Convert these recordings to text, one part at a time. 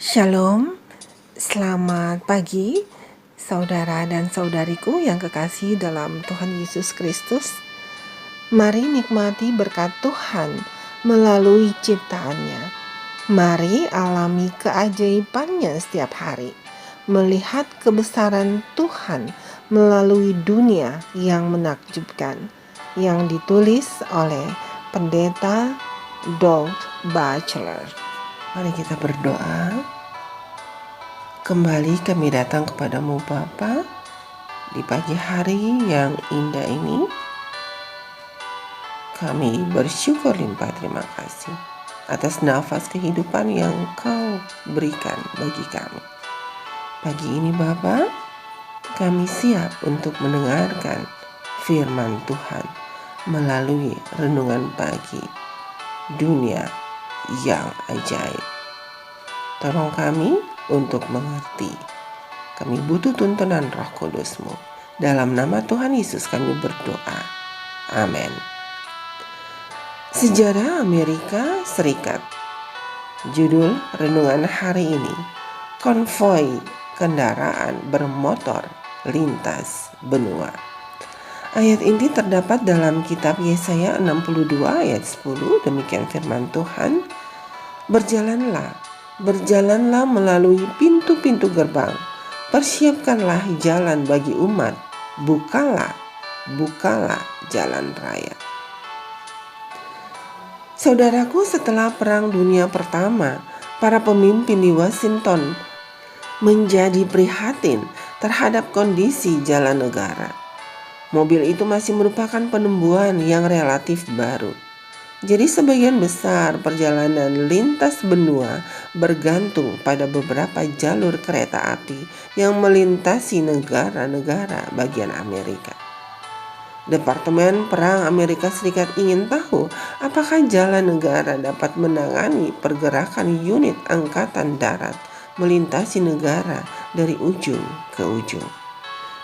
Shalom, selamat pagi saudara dan saudariku yang kekasih dalam Tuhan Yesus Kristus. Mari nikmati berkat Tuhan melalui ciptaannya. Mari alami keajaibannya setiap hari. Melihat kebesaran Tuhan melalui dunia yang menakjubkan. Yang ditulis oleh Pendeta Doug Batchelor. Mari kita berdoa. Kembali kami datang kepadamu Bapa di pagi hari yang indah ini. Kami bersyukur limpah terima kasih atas nafas kehidupan yang Kau berikan bagi kami. Pagi ini Bapa, kami siap untuk mendengarkan firman Tuhan melalui renungan pagi dunia yang ajaib. Tolong kami untuk mengerti. Kami butuh tuntunan Roh Kudus-Mu. Dalam nama Tuhan Yesus kami berdoa. Amin. Sejarah Amerika Serikat. Judul renungan hari ini, konvoi kendaraan bermotor lintas benua. Ayat ini terdapat dalam kitab Yesaya 62 ayat 10. Demikian firman Tuhan. Berjalanlah melalui pintu-pintu gerbang, persiapkanlah jalan bagi umat, bukalah jalan raya. Saudaraku, setelah Perang Dunia Pertama, para pemimpin di Washington menjadi prihatin terhadap kondisi jalan negara. Mobil itu masih merupakan penemuan yang relatif baru. Jadi sebagian besar perjalanan lintas benua bergantung pada beberapa jalur kereta api yang melintasi negara-negara bagian Amerika. Departemen Perang Amerika Serikat ingin tahu apakah jalan negara dapat menangani pergerakan unit angkatan darat melintasi negara dari ujung ke ujung.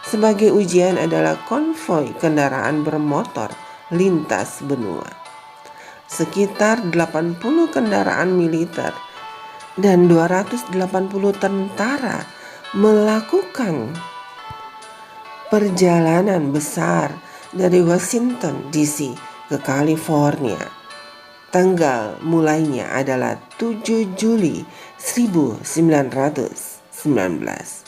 Sebagai ujian adalah konvoi kendaraan bermotor lintas benua. Sekitar 80 kendaraan militer dan 280 tentara melakukan perjalanan besar dari Washington DC ke California. Tanggal mulainya adalah 7 Juli 1919.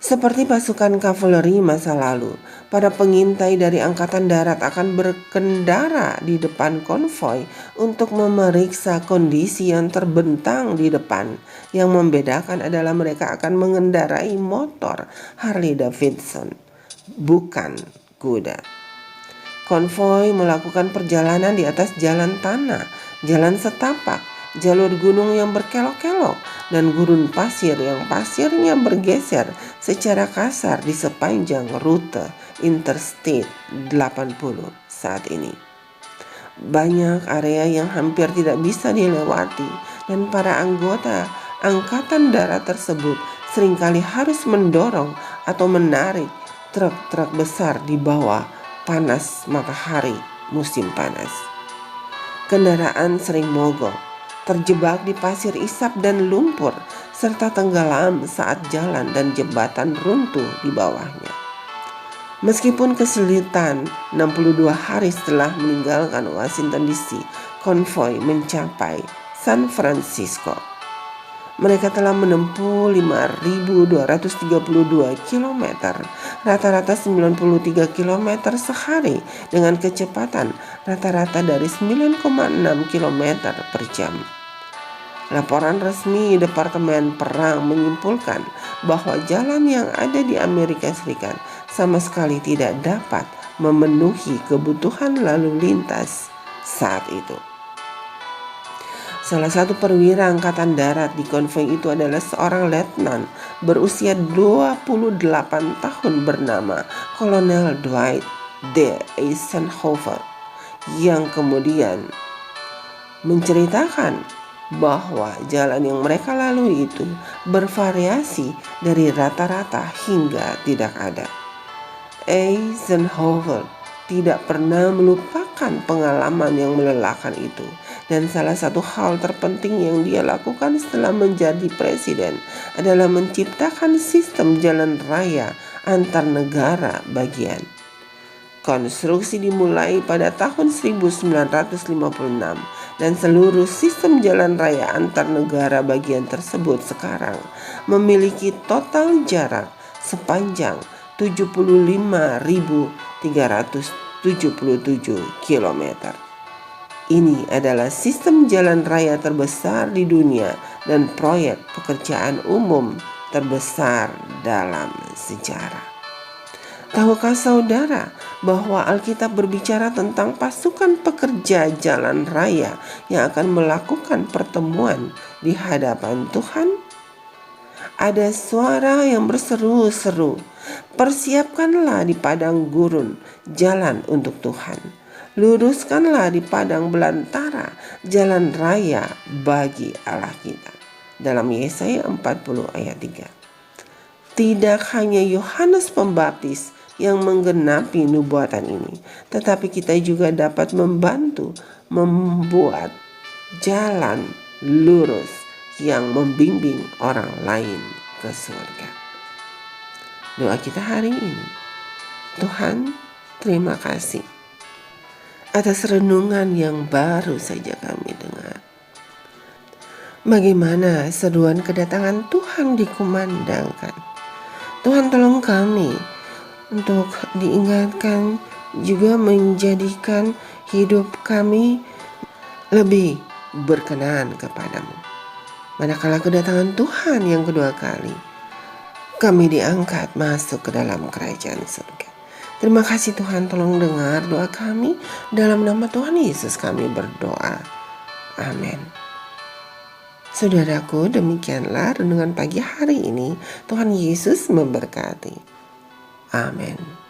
Seperti pasukan kavaleri masa lalu, para pengintai dari Angkatan Darat akan berkendara di depan konvoi untuk memeriksa kondisi yang terbentang di depan. Yang membedakan adalah mereka akan mengendarai motor Harley Davidson, bukan kuda. Konvoi melakukan perjalanan di atas jalan tanah, jalan setapak, jalur gunung yang berkelok-kelok, dan gurun pasir yang pasirnya bergeser secara kasar di sepanjang rute Interstate 80 saat ini. Banyak area yang hampir tidak bisa dilewati dan para anggota Angkatan Darat tersebut seringkali harus mendorong atau menarik truk-truk besar di bawah panas matahari musim panas. Kendaraan sering mogok, terjebak di pasir isap dan lumpur, serta tenggelam saat jalan dan jembatan runtuh di bawahnya. Meskipun kesulitan, 62 hari setelah meninggalkan Washington DC, konvoi mencapai San Francisco. Mereka telah menempuh 5.232 km, rata-rata 93 km sehari dengan kecepatan rata-rata dari 9,6 km per jam. Laporan resmi Departemen Perang menyimpulkan bahwa jalan yang ada di Amerika Serikat sama sekali tidak dapat memenuhi kebutuhan lalu lintas saat itu. Salah satu perwira Angkatan Darat di konvoi itu adalah seorang letnan berusia 28 tahun bernama Kolonel Dwight D. Eisenhower, yang kemudian menceritakan bahwa jalan yang mereka lalui itu bervariasi dari rata-rata hingga tidak ada. Eisenhower tidak pernah melupakan pengalaman yang melelahkan itu Dan salah satu hal terpenting yang dia lakukan setelah menjadi presiden adalah menciptakan sistem jalan raya antar negara bagian. Konstruksi dimulai pada tahun 1956 dan seluruh sistem jalan raya antar negara bagian tersebut sekarang memiliki total jarak sepanjang 75.377 km. Ini adalah sistem jalan raya terbesar di dunia dan proyek pekerjaan umum terbesar dalam sejarah. Tahukah saudara bahwa Alkitab berbicara tentang pasukan pekerja jalan raya yang akan melakukan pertemuan di hadapan Tuhan? Ada suara yang berseru-seru, "Persiapkanlah di padang gurun jalan untuk Tuhan. Luruskanlah di padang belantara jalan raya bagi Allah kita." Dalam Yesaya 40 ayat 3. Tidak hanya Yohanes Pembaptis yang menggenapi nubuatan ini, tetapi kita juga dapat membantu membuat jalan lurus yang membimbing orang lain ke surga. Doa kita hari ini, Tuhan, terima kasih atas renungan yang baru saja kami dengar. Bagaimana seruan kedatangan Tuhan dikumandangkan. Tuhan, tolong kami untuk diingatkan, juga menjadikan hidup kami lebih berkenan kepadamu. Manakala kedatangan Tuhan yang kedua kali, kami diangkat masuk ke dalam kerajaan surga. Terima kasih Tuhan, tolong dengar doa kami. Dalam nama Tuhan Yesus kami berdoa. Amin. Saudaraku, demikianlah renungan pagi hari ini. Tuhan Yesus memberkati. Amin.